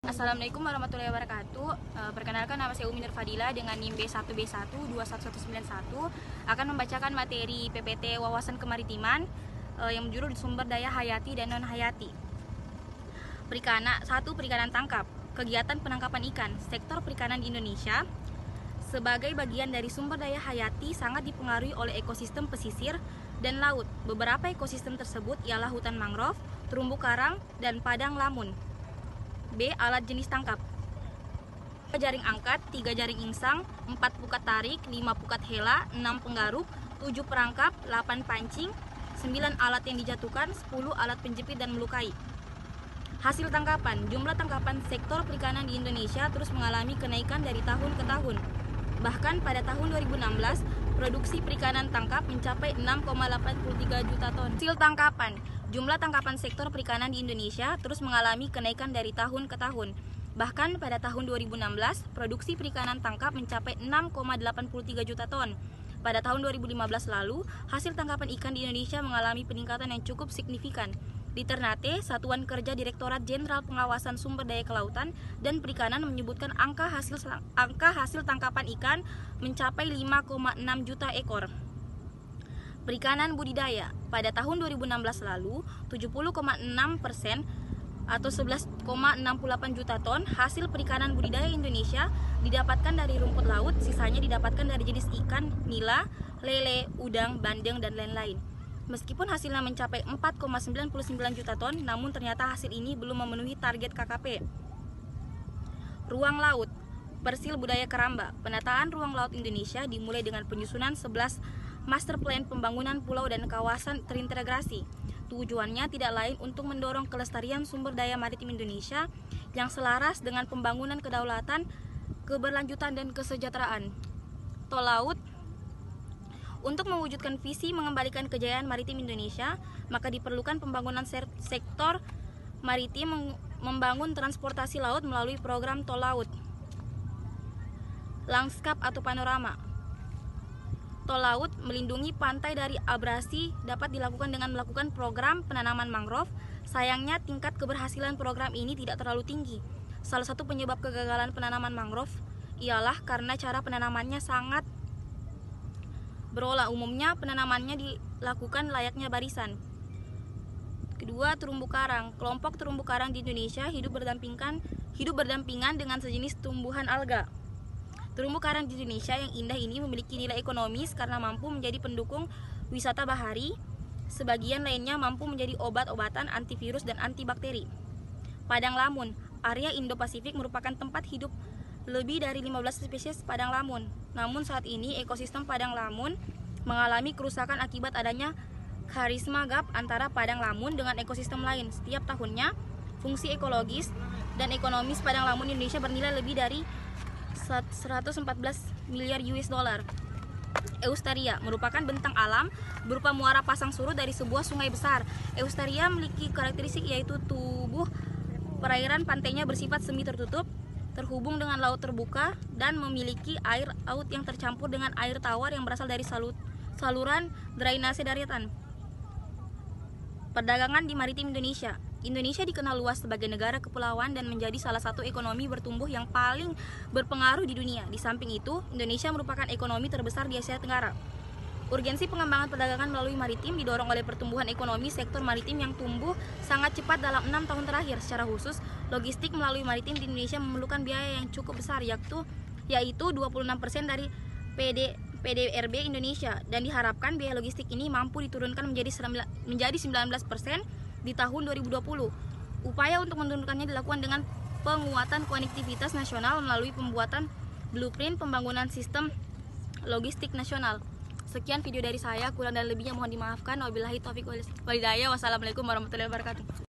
Assalamualaikum warahmatullahi wabarakatuh. Perkenalkan, nama saya Umi Nur Fadila dengan NIM B1B1 21191 akan membacakan materi PPT Wawasan Kemaritiman yang berjudul Sumber Daya Hayati dan Non-Hayati. Perikanan tangkap. Kegiatan penangkapan ikan sektor perikanan di Indonesia sebagai bagian dari sumber daya hayati sangat dipengaruhi oleh ekosistem pesisir dan laut. Beberapa ekosistem tersebut ialah hutan mangrove, terumbu karang, dan padang lamun. B. Alat jenis tangkap. 2 jaring angkat, 3 jaring insang, 4 pukat tarik, 5 pukat hela, 6 penggaruk, 7 perangkap, 8 pancing, 9 alat yang dijatuhkan, 10 alat penjepit dan melukai. Hasil tangkapan. Jumlah tangkapan sektor perikanan di Indonesia terus mengalami kenaikan dari tahun ke tahun. Bahkan pada tahun 2016, produksi perikanan tangkap mencapai 6,83 juta ton. Hasil tangkapan. Jumlah tangkapan sektor perikanan di Indonesia terus mengalami kenaikan dari tahun ke tahun. Bahkan pada tahun 2016, produksi perikanan tangkap mencapai 6,83 juta ton. Pada tahun 2015 lalu, hasil tangkapan ikan di Indonesia mengalami peningkatan yang cukup signifikan. Di Ternate, Satuan Kerja Direktorat Jenderal Pengawasan Sumber Daya Kelautan dan Perikanan menyebutkan angka hasil tangkapan ikan mencapai 5,6 juta ekor. Perikanan budidaya. Pada tahun 2016 lalu, 70,6% atau 11,68 juta ton hasil perikanan budidaya Indonesia didapatkan dari rumput laut, sisanya didapatkan dari jenis ikan nila, lele, udang, bandeng, dan lain-lain. Meskipun hasilnya mencapai 4,99 juta ton, namun ternyata hasil ini belum memenuhi target KKP. Ruang laut. Persil Budaya Keramba. Penataan ruang laut Indonesia dimulai dengan penyusunan 11 Master Plan Pembangunan Pulau dan Kawasan Terintegrasi. Tujuannya tidak lain untuk mendorong kelestarian sumber daya maritim Indonesia yang selaras dengan pembangunan kedaulatan, keberlanjutan, dan kesejahteraan. Tol laut. Untuk mewujudkan visi mengembalikan kejayaan maritim Indonesia, maka diperlukan pembangunan sektor maritim membangun transportasi laut melalui program tol laut. Lanskap atau panorama. Tol laut melindungi pantai dari abrasi dapat dilakukan dengan melakukan program penanaman mangrove. Sayangnya tingkat keberhasilan program ini tidak terlalu tinggi. Salah satu penyebab kegagalan penanaman mangrove ialah karena cara penanamannya sangat berolah. Umumnya penanamannya dilakukan layaknya barisan. Kedua, terumbu karang. Kelompok terumbu karang di Indonesia hidup berdampingan dengan sejenis tumbuhan alga. Terumbu karang di Indonesia yang indah ini memiliki nilai ekonomis karena mampu menjadi pendukung wisata bahari. Sebagian lainnya mampu menjadi obat-obatan antivirus dan antibakteri. Padang lamun. Area Indo-Pasifik merupakan tempat hidup lebih dari 15 spesies padang lamun. Namun saat ini ekosistem padang lamun mengalami kerusakan akibat adanya karisma gap antara padang lamun dengan ekosistem lain. Setiap tahunnya, fungsi ekologis dan ekonomis padang lamun Indonesia bernilai lebih dari 114 miliar US dollar. Eustaria merupakan bentang alam berupa muara pasang surut dari sebuah sungai besar. Eustaria memiliki karakteristik yaitu tubuh perairan pantainya bersifat semi tertutup, terhubung dengan laut terbuka, dan memiliki air laut yang tercampur dengan air tawar yang berasal dari saluran drainase daratan. Perdagangan di maritim Indonesia. Indonesia dikenal luas sebagai negara kepulauan dan menjadi salah satu ekonomi bertumbuh yang paling berpengaruh di dunia. Di samping itu, Indonesia merupakan ekonomi terbesar di Asia Tenggara. Urgensi pengembangan perdagangan melalui maritim didorong oleh pertumbuhan ekonomi sektor maritim yang tumbuh sangat cepat dalam 6 tahun terakhir. Secara khusus, logistik melalui maritim di Indonesia memerlukan biaya yang cukup besar, yaitu 26% dari PDRB Indonesia, dan diharapkan biaya logistik ini mampu diturunkan menjadi 19% di tahun 2020. Upaya untuk menurunkannya dilakukan dengan penguatan konektivitas nasional melalui pembuatan blueprint pembangunan sistem logistik nasional. Sekian video dari saya, kurang dan lebihnya mohon dimaafkan. Wabillahi taufiq wal hidayah. Wassalamualaikum warahmatullahi wabarakatuh.